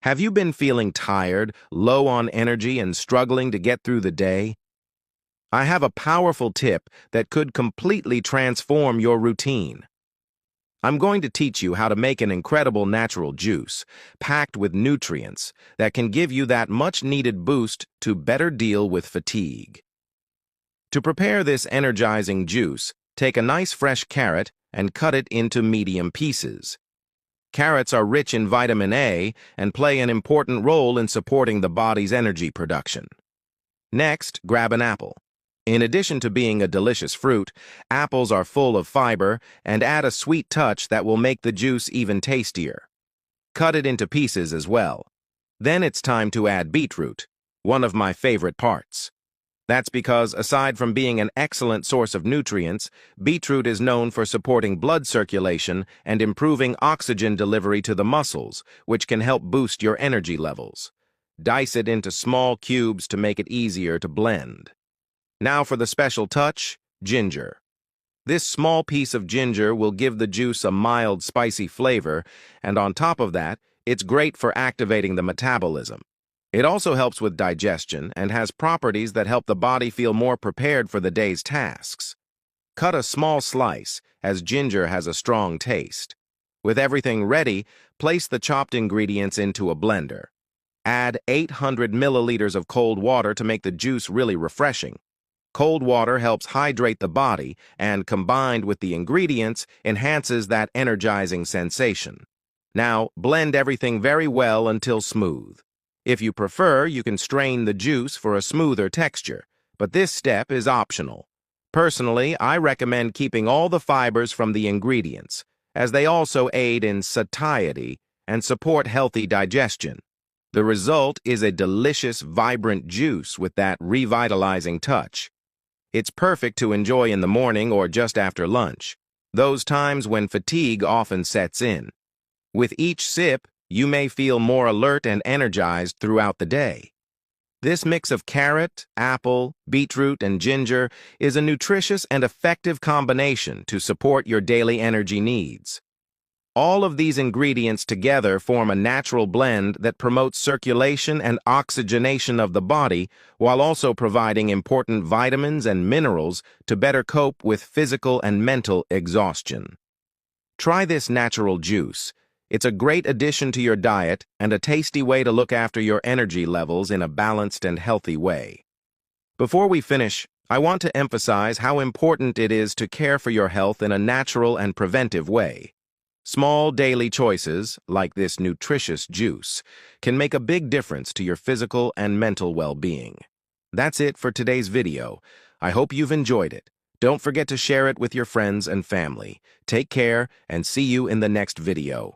Have you been feeling tired, low on energy, and struggling to get through the day? I have a powerful tip that could completely transform your routine. I'm going to teach you how to make an incredible natural juice, packed with nutrients, that can give you that much-needed boost to better deal with fatigue. To prepare this energizing juice, take a nice fresh carrot and cut it into medium pieces. Carrots are rich in vitamin A and play an important role in supporting the body's energy production. Next, grab an apple. In addition to being a delicious fruit, apples are full of fiber and add a sweet touch that will make the juice even tastier. Cut it into pieces as well. Then it's time to add beetroot, one of my favorite parts. That's because, aside from being an excellent source of nutrients, beetroot is known for supporting blood circulation and improving oxygen delivery to the muscles, which can help boost your energy levels. Dice it into small cubes to make it easier to blend. Now for the special touch, ginger. This small piece of ginger will give the juice a mild, spicy flavor, and on top of that, it's great for activating the metabolism. It also helps with digestion and has properties that help the body feel more prepared for the day's tasks. Cut a small slice, as ginger has a strong taste. With everything ready, place the chopped ingredients into a blender. Add 800 milliliters of cold water to make the juice really refreshing. Cold water helps hydrate the body and, combined with the ingredients, enhances that energizing sensation. Now, blend everything very well until smooth. If you prefer, you can strain the juice for a smoother texture, but this step is optional. Personally, I recommend keeping all the fibers from the ingredients, as they also aid in satiety and support healthy digestion. The result is a delicious, vibrant juice with that revitalizing touch. It's perfect to enjoy in the morning or just after lunch, those times when fatigue often sets in. With each sip, you may feel more alert and energized throughout the day. This mix of carrot, apple, beetroot, and ginger is a nutritious and effective combination to support your daily energy needs. All of these ingredients together form a natural blend that promotes circulation and oxygenation of the body while also providing important vitamins and minerals to better cope with physical and mental exhaustion. Try this natural juice. It's a great addition to your diet and a tasty way to look after your energy levels in a balanced and healthy way. Before we finish, I want to emphasize how important it is to care for your health in a natural and preventive way. Small daily choices, like this nutritious juice, can make a big difference to your physical and mental well-being. That's it for today's video. I hope you've enjoyed it. Don't forget to share it with your friends and family. Take care and see you in the next video.